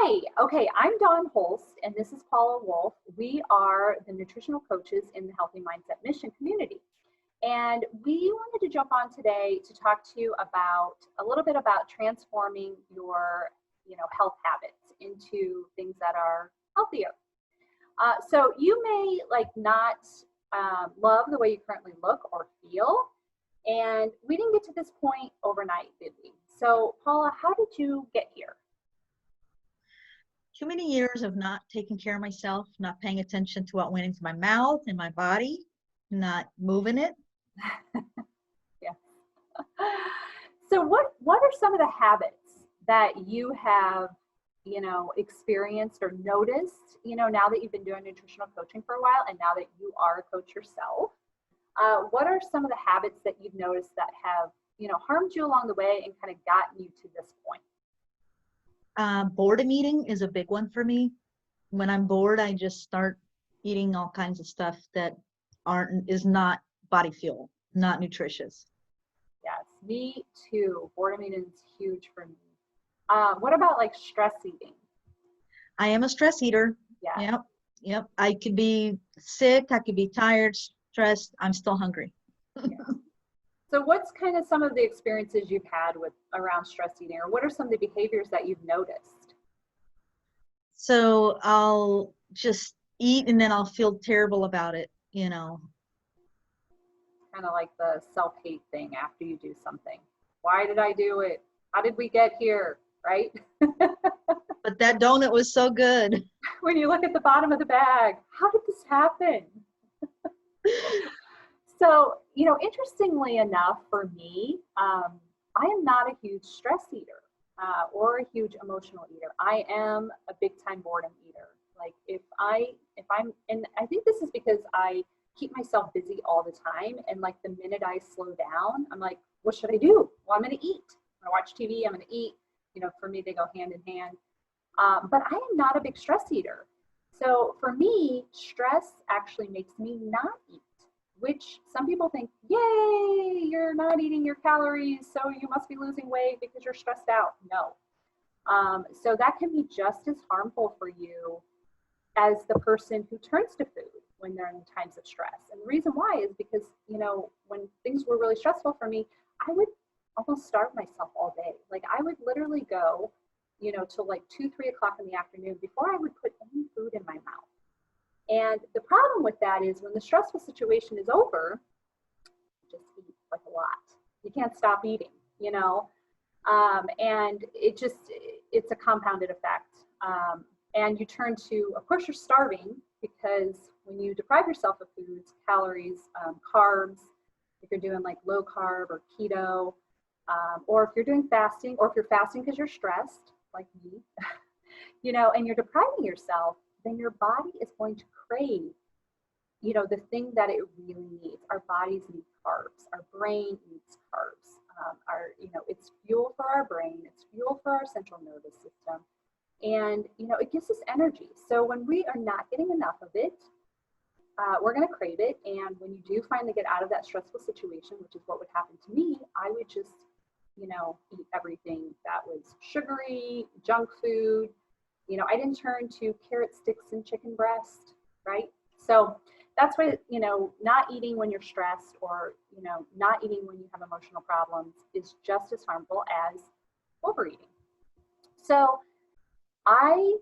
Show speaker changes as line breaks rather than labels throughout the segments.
Hi, okay, I'm Dawn Holst, and this is Paula Wolf. We are the nutritional coaches in the Healthy Mindset Mission community. And we wanted to jump on today to talk to you about a little bit about transforming your, health habits into things that are healthier. So you may not love the way you currently look or feel, and we didn't get to this point overnight, did we? So Paula, how did you get here?
Too many years of not taking care of myself, not paying attention to what went into my mouth and my body, not moving it.
Yeah. So what are some of the habits that you have, experienced or noticed, now that you've been doing nutritional coaching for a while and now that you are a coach yourself? What are some of the habits that you've noticed that have, harmed you along the way and kind of gotten you to this point?
Boredom eating is a big one for me. When I'm bored, I just start eating all kinds of stuff that is not body fuel, not nutritious.
Yes, me too. Boredom eating is huge for me. What about like stress eating?
I am a stress eater.
Yeah.
Yep. I could be sick, I could be tired, stressed, I'm still hungry.
Yeah. So what's kind of some of the experiences you've had with around stress eating, or what are some of the behaviors that you've noticed?
So I'll just eat and then I'll feel terrible about it,
Kind of like the self-hate thing after you do something. Why did I do it? How did we get here? Right?
But that donut was so good.
When you look at the bottom of the bag, how did this happen? So, interestingly enough, for me, I am not a huge stress eater or a huge emotional eater. I am a big time boredom eater. Like if I'm, and I think this is because I keep myself busy all the time. And like the minute I slow down, I'm like, what should I do? Well, I'm going to eat. I'm going to watch TV. I'm going to eat. For me, they go hand in hand. But I am not a big stress eater. So for me, stress actually makes me not eat, which some people think, yay, you're not eating your calories, so you must be losing weight because you're stressed out. No. So that can be just as harmful for you as the person who turns to food when they're in times of stress. And the reason why is because, when things were really stressful for me, I would almost starve myself all day. Like I would literally go, till like 2, 3 o'clock in the afternoon before I would put any food in my mouth. And the problem with that is when the stressful situation is over, just eat like a lot. You can't stop eating, and it's a compounded effect. And you turn to, of course, you're starving because when you deprive yourself of foods, calories, carbs, if you're doing like low carb or keto, or if you're doing fasting, or if you're fasting because you're stressed, like me, and you're depriving yourself, then your body is going to crave, the thing that it really needs. Our bodies need carbs. Our brain needs carbs. It's fuel for our brain. It's fuel for our central nervous system. And, it gives us energy. So when we are not getting enough of it, we're going to crave it. And when you do finally get out of that stressful situation, which is what would happen to me, I would just, eat everything that was sugary, junk food. I didn't turn to carrot sticks and chicken breast, right? So that's why, not eating when you're stressed or, not eating when you have emotional problems is just as harmful as overeating. So I,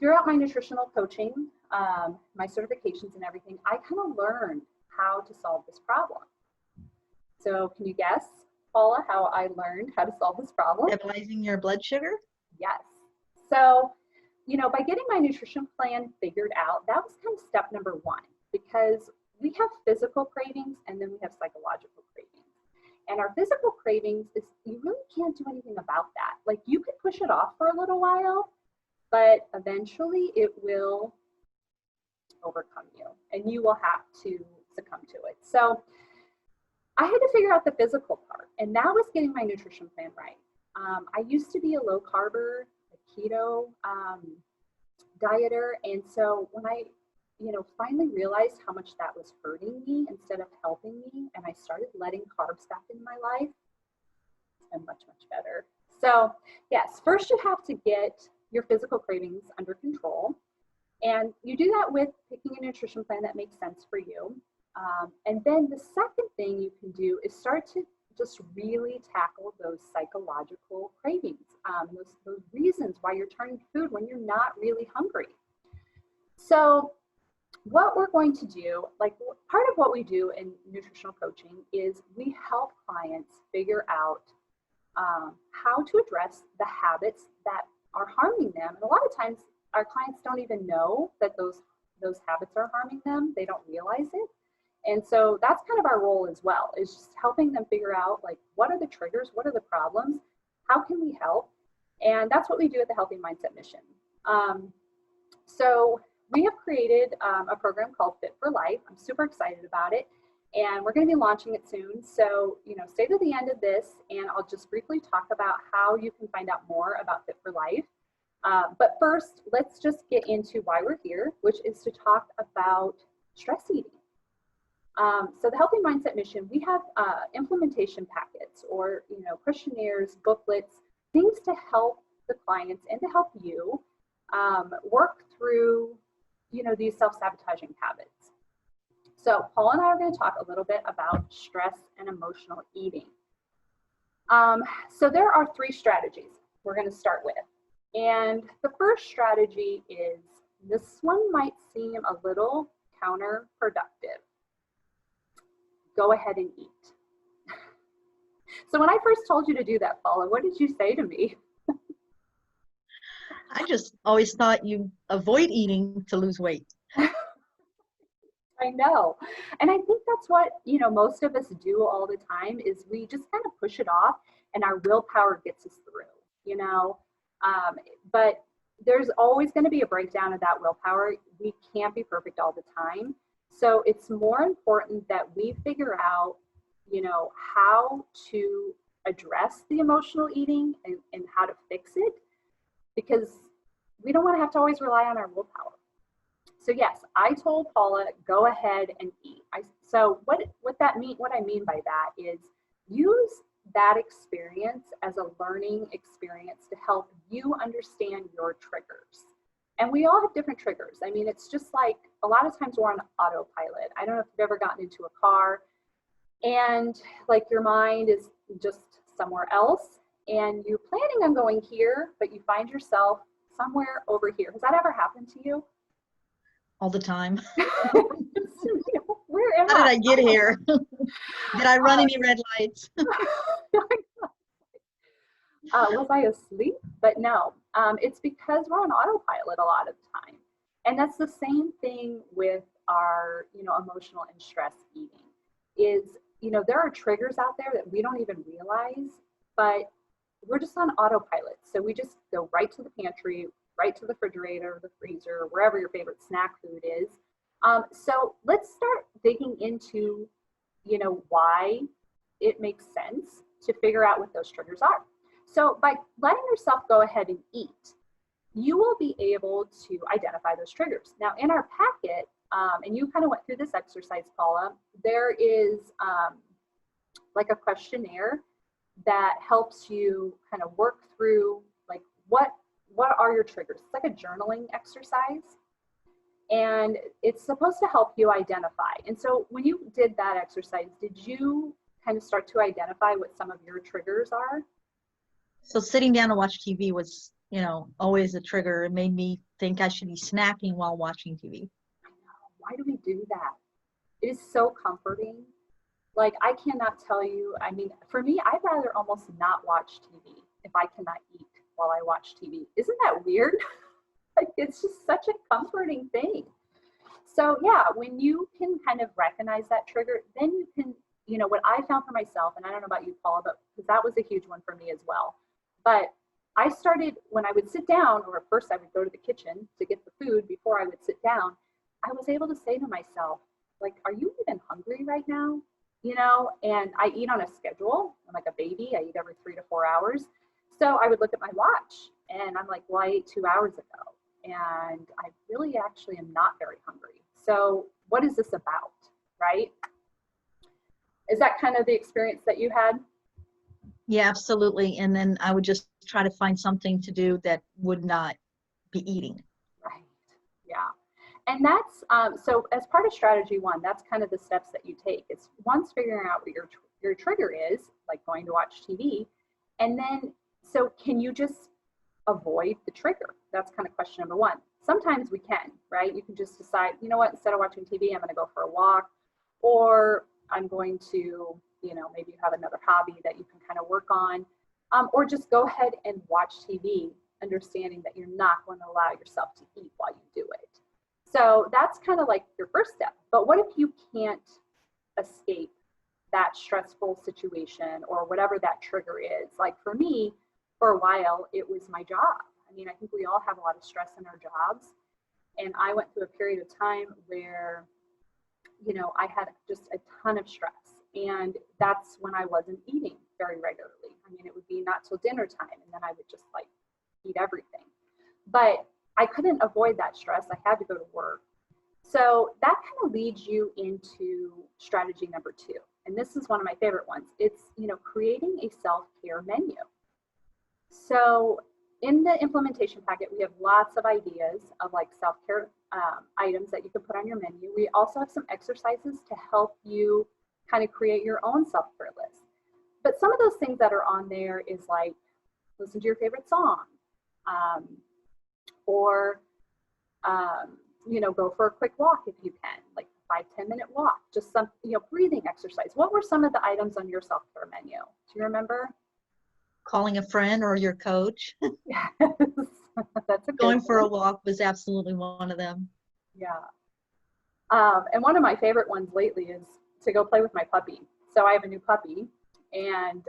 throughout my nutritional coaching, my certifications and everything, I kind of learned how to solve this problem. So can you guess, Paula, how I learned how to solve this problem?
Stabilizing your blood sugar?
Yes. So, by getting my nutrition plan figured out, that was kind of step number one, because we have physical cravings and then we have psychological cravings. And our physical cravings is, you really can't do anything about that. Like you could push it off for a little while, but eventually it will overcome you and you will have to succumb to it. So I had to figure out the physical part, and that was getting my nutrition plan right. I used to be a low carber, a keto dieter. And so when I, finally realized how much that was hurting me instead of helping me, and I started letting carbs back into my life, it's been much, much better. So yes, first you have to get, your physical cravings under control. And you do that with picking a nutrition plan that makes sense for you. And then the second thing you can do is start to just really tackle those psychological cravings, those reasons why you're turning to food when you're not really hungry. So what we're going to do, like part of what we do in nutritional coaching is we help clients figure out how to address the habits that are harming them. And a lot of times our clients don't even know that those habits are harming them. They don't realize it. And so that's kind of our role as well, is just helping them figure out, like, what are the triggers? What are the problems? How can we help? And that's what we do at the Healthy Mindset Mission. So we have created a program called Fit for Life. I'm super excited about it. And we're going to be launching it soon. So, stay to the end of this, and I'll just briefly talk about how you can find out more about Fit for Life. But first, let's just get into why we're here, which is to talk about stress eating. So the Healthy Mindset Mission, we have implementation packets or, questionnaires, booklets, things to help the clients and to help you work through, these self-sabotaging habits. So Paul and I are going to talk a little bit about stress and emotional eating. So there are 3 strategies we're going to start with. And the first strategy is, this one might seem a little counterproductive. Go ahead and eat. So when I first told you to do that, Paula, what did you say to me?
I just always thought you avoid eating to lose weight.
I know. And I think that's what, most of us do all the time, is we just kind of push it off and our willpower gets us through, but there's always going to be a breakdown of that willpower. We can't be perfect all the time. So it's more important that we figure out, how to address the emotional eating and how to fix it, because we don't want to have to always rely on our willpower. So yes, I told Paula, go ahead and eat. So what I mean by that is, use that experience as a learning experience to help you understand your triggers. And we all have different triggers. I mean, it's just like, a lot of times we're on autopilot. I don't know if you've ever gotten into a car and like your mind is just somewhere else and you're planning on going here, but you find yourself somewhere over here. Has that ever happened to you?
All the time.
Where am I?
How did I get here? Did I run any red lights?
Was I asleep? But no, it's because we're on autopilot a lot of the time. And that's the same thing with our, emotional and stress eating is, there are triggers out there that we don't even realize, but we're just on autopilot. So we just go right to the pantry, right to the refrigerator, the freezer, wherever your favorite snack food is. So let's start digging into, why it makes sense to figure out what those triggers are. So by letting yourself go ahead and eat, you will be able to identify those triggers. Now in our packet, and you kind of went through this exercise, Paula, there is like a questionnaire that helps you kind of work through, like, what are your triggers? It's like a journaling exercise. And it's supposed to help you identify. And so when you did that exercise, did you kind of start to identify what some of your triggers are?
So sitting down to watch TV was, always a trigger. It made me think I should be snacking while watching TV.
I know. Why do we do that? It is so comforting. Like, I cannot tell you, I mean, for me, I'd rather almost not watch TV if I cannot eat while I watch TV. Isn't that weird? Like, it's just such a comforting thing. So yeah, when you can kind of recognize that trigger, then you can, what I found for myself, and I don't know about you, Paula, but because that was a huge one for me as well. But I started, when I would sit down, or first I would go to the kitchen to get the food before I would sit down, I was able to say to myself, like, are you even hungry right now? And I eat on a schedule. I'm like a baby. I eat every 3 to 4 hours. So I would look at my watch and I'm like, well, I ate 2 hours ago. And I really actually am not very hungry. So what is this about, right? Is that kind of the experience that you had?
Yeah, absolutely. And then I would just try to find something to do that would not be eating.
Right. Yeah. And that's so as part of strategy one, that's kind of the steps that you take. It's once figuring out what your trigger is, like going to watch TV, and then so can you just avoid the trigger? That's kind of question number one. Sometimes we can, right? You can just decide, you know what, instead of watching TV, I'm going to go for a walk, or I'm going to, maybe you have another hobby that you can kind of work on, or just go ahead and watch TV, understanding that you're not going to allow yourself to eat while you do it. So that's kind of like your first step. But what if you can't escape that stressful situation or whatever that trigger is? Like for me, for a while, it was my job. I mean, I think we all have a lot of stress in our jobs. And I went through a period of time where, I had just a ton of stress. And that's when I wasn't eating very regularly. I mean, it would be not till dinner time, and then I would just like eat everything. But I couldn't avoid that stress. I had to go to work. So that kind of leads you into strategy number two. And this is one of my favorite ones. It's, creating a self-care menu. So in the implementation packet, we have lots of ideas of like self-care items that you can put on your menu. We also have some exercises to help you kind of create your own self-care list. But some of those things that are on there is like listen to your favorite song, or go for a quick walk if you can, like 5-10 minute walk, just some breathing exercise. What were some of the items on your self-care menu? Do you remember?
Calling a friend or your coach.
Yes, that's a good
Going for a
one.
walk was absolutely one of them.
Yeah. And one of my favorite ones lately is to go play with my puppy. So I have a new puppy, and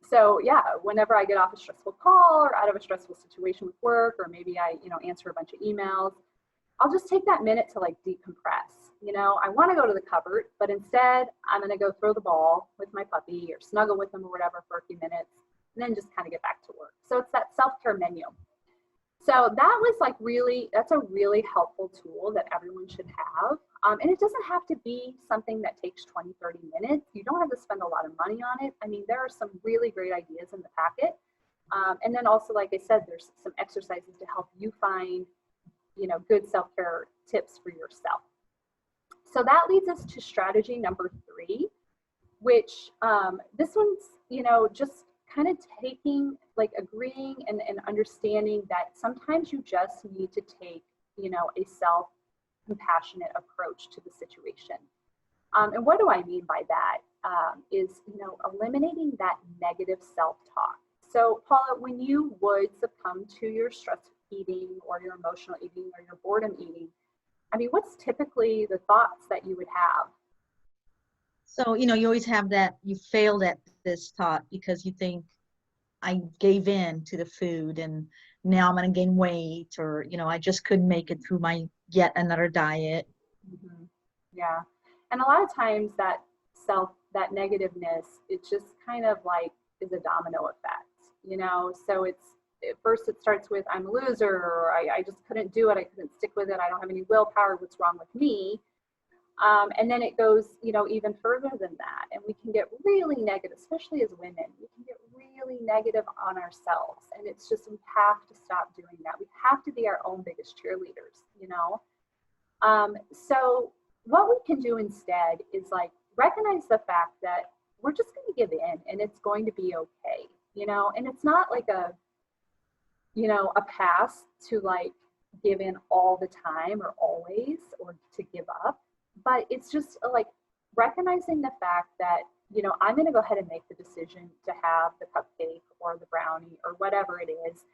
so yeah, whenever I get off a stressful call or out of a stressful situation with work, or maybe I answer a bunch of emails, I'll just take that minute to like decompress. I want to go to the cupboard, but instead I'm going to go throw the ball with my puppy or snuggle with him or whatever for a few minutes, and then just kind of get back to work. So it's that self-care menu. So that was that's a really helpful tool that everyone should have. And it doesn't have to be something that takes 20-30 minutes. You don't have to spend a lot of money on it. I mean, there are some really great ideas in the packet. And then also, like I said, there's some exercises to help you find, good self-care tips for yourself. So that leads us to strategy number 3, which this one's, just kind of taking, like agreeing and understanding that sometimes you just need to take, a self-compassionate approach to the situation. And what do I mean by that? Is eliminating that negative self-talk. So Paula, when you would succumb to your stress eating or your emotional eating or your boredom eating, I mean, what's typically the thoughts that you would have?
So, you always have that you failed at this thought because you think I gave in to the food and now I'm going to gain weight, or, I just couldn't make it through my yet another diet.
Mm-hmm. Yeah. And a lot of times that negativeness, it just kind of like is a domino effect, so at first it starts with I'm a loser, or I just couldn't do it. I couldn't stick with it. I don't have any willpower. What's wrong with me? And then it goes, even further than that. And we can get really negative, especially as women. We can get really negative on ourselves. And it's just, we have to stop doing that. We have to be our own biggest cheerleaders, So what we can do instead is like recognize the fact that we're just going to give in and it's going to be okay, and it's not like a pass to like give in all the time or always, or to give up. But it's just like recognizing the fact that, I'm going to go ahead and make the decision to have the cupcake or the brownie or whatever it is.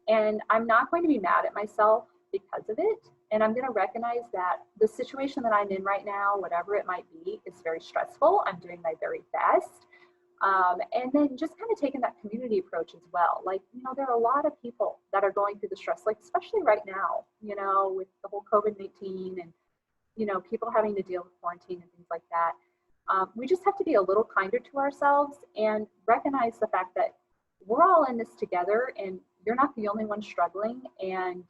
And I'm not going to be mad at myself because of it. And I'm going to recognize that the situation that I'm in right now, whatever it might be, is very stressful. I'm doing my very best. And then just kind of taking that community approach as well. Like, there are a lot of people that are going through the stress, like especially right now, with the whole COVID-19 and, people having to deal with quarantine and things like that. We just have to be a little kinder to ourselves and recognize the fact that we're all in this together and you're not the only one struggling. And,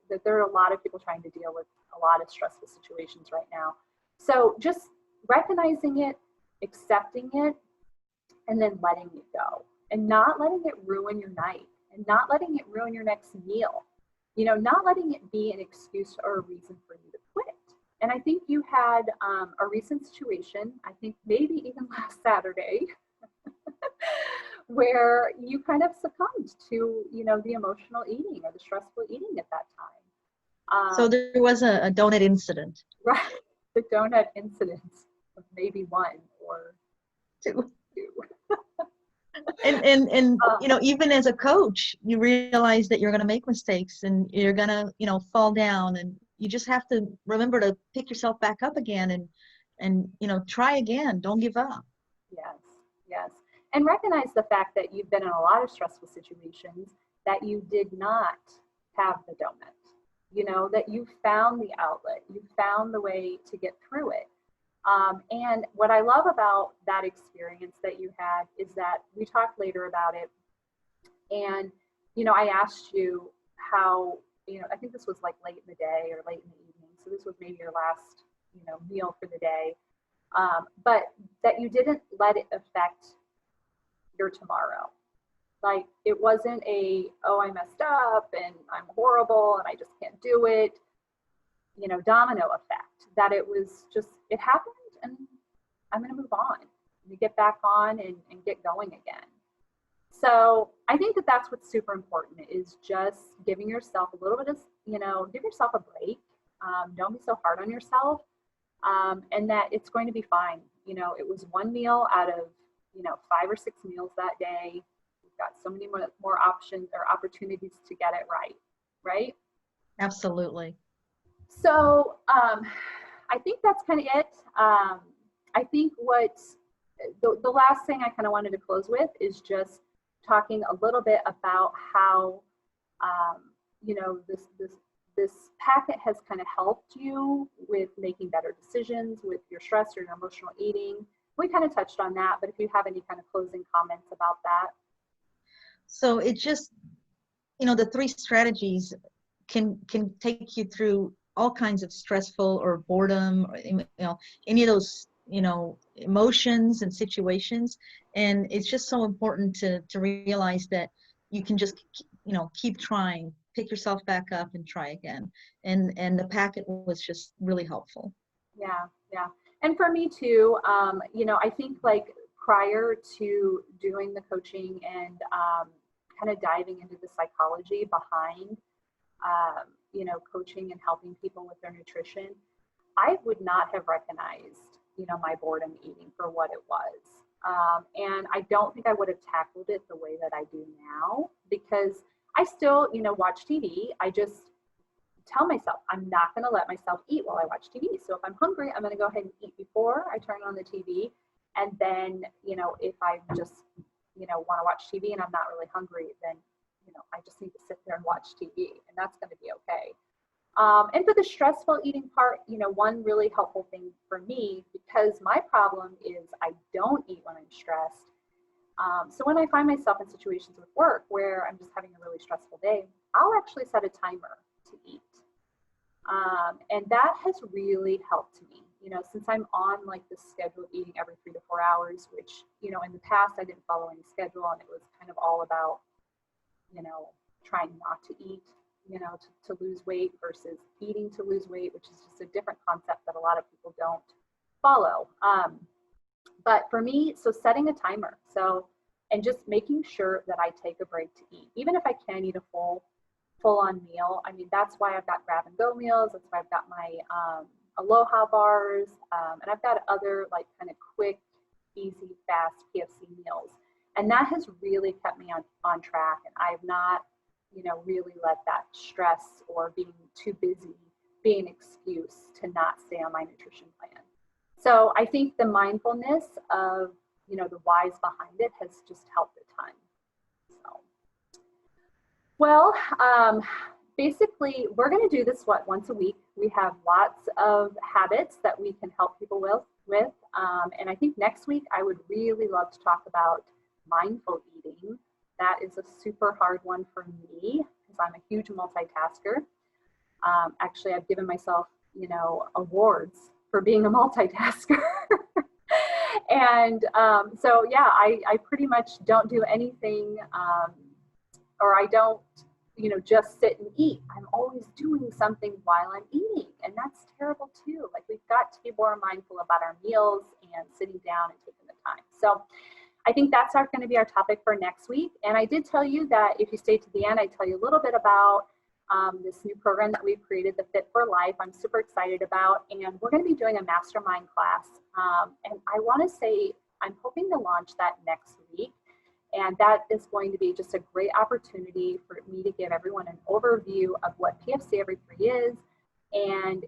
that there are a lot of people trying to deal with a lot of stressful situations right now. So just recognizing it, accepting it, and then letting it go and not letting it ruin your night not letting it ruin your next meal, you know, not letting it be an excuse or a reason for you to quit. And I think you had a recent situation, I think maybe even last Saturday, where you kind of succumbed to, you know, the emotional eating or the stressful eating at that time.
So there was a donut incident.
Right, the donut incident of maybe one or
Two.
two.
And you know, even as a coach, you realize that you're going to make mistakes and you're going to, you know, fall down, and you just have to remember to pick yourself back up again and you know, try again. Don't give up.
Yes, yes. And recognize the fact that you've been in a lot of stressful situations that you did not have the donut. You know, that you found the outlet, you found the way to get through it. And what I love about that experience that you had is that we talked later about it. And, you know, I asked you how, you know, I think this was like late in the day or late in the evening. So this was maybe your last, you know, meal for the day. But that you didn't let it affect your tomorrow. Like it wasn't a, oh, I messed up and I'm horrible and I just can't do it, you know, domino effect. That it was just, it happened and I'm going to move on. You get back on and get going again. So I think that that's what's super important is just giving yourself a little bit of, you know, give yourself a break. Don't be so hard on yourself. And that it's going to be fine. You know, it was one meal out of, you know, 5 or 6 meals that day. You've got so many more options or opportunities to get it right, right?
Absolutely.
So I think that's kind of it. I think what the last thing I kind of wanted to close with is just talking a little bit about how, you know, this packet has kind of helped you with making better decisions with your stress or your emotional eating. We kind of touched on that, but if you have any kind of closing comments about that.
So it just, you know, the 3 strategies can take you through all kinds of stressful or boredom, or, you know, any of those, you know, emotions and situations. And it's just so important to realize that you can just, you know, keep trying, pick yourself back up and try again. And the packet was just really helpful.
Yeah, yeah. And for me too, you know, I think like prior to doing the coaching and kind of diving into the psychology behind, you know, coaching and helping people with their nutrition, I would not have recognized, you know, my boredom eating for what it was. And I don't think I would have tackled it the way that I do now because I still, you know, watch TV. I just tell myself I'm not going to let myself eat while I watch TV. So if I'm hungry, I'm going to go ahead and eat before I turn on the TV. And then, you know, if I just, you know, want to watch TV and I'm not really hungry, then, you know, I just need to sit there and watch TV and that's going to be okay. And for the stressful eating part, you know, one really helpful thing for me, because my problem is I don't eat when I'm stressed. So when I find myself in situations with work where I'm just having a really stressful day, I'll actually set a timer to eat. And that has really helped me, you know, since I'm on like this schedule of eating every 3 to 4 hours, which, you know, in the past I didn't follow any schedule and it was kind of all about, you know, trying not to eat, you know, to lose weight versus eating to lose weight, which is just a different concept that a lot of people don't follow. But for me, so setting a timer. So, and just making sure that I take a break to eat, even if I can't eat a full on meal. I mean, that's why I've got grab and go meals. That's why I've got my Aloha bars. And I've got other like kind of quick, easy, fast PFC meals. And that has really kept me on track. And I've not, you know, really let that stress or being too busy be an excuse to not stay on my nutrition plan. So I think the mindfulness of, you know, the whys behind it has just helped a ton. So, well, basically, we're going to do this, once a week. We have lots of habits that we can help people with. And I think next week, I would really love to talk about mindful eating. That is a super hard one for me because I'm a huge multitasker. Actually, I've given myself, you know, awards for being a multitasker. And so, yeah, I pretty much don't do anything or I don't, just sit and eat. I'm always doing something while I'm eating. And that's terrible too. Like we've got to be more mindful about our meals and sitting down and taking the time. So I think that's going to be our topic for next week. And I did tell you that if you stay to the end, I tell you a little bit about this new program that we've created, the Fit for Life. I'm super excited about, and we're going to be doing a mastermind class. And I want to say, I'm hoping to launch that next week. And that is going to be just a great opportunity for me to give everyone an overview of what PFC Every 3 is and,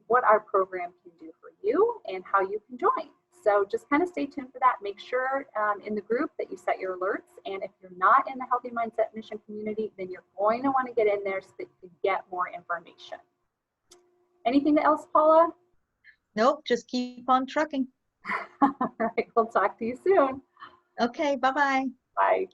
what our program can do for you and how you can join. So just kind of stay tuned for that. Make sure in the group that you set your alerts. And if you're not in the Healthy Mindset Mission community, then you're going to want to get in there so that you can get more information. Anything else, Paula?
Nope, just keep on trucking.
All right, we'll talk to you soon.
Okay, bye-bye.
Bye.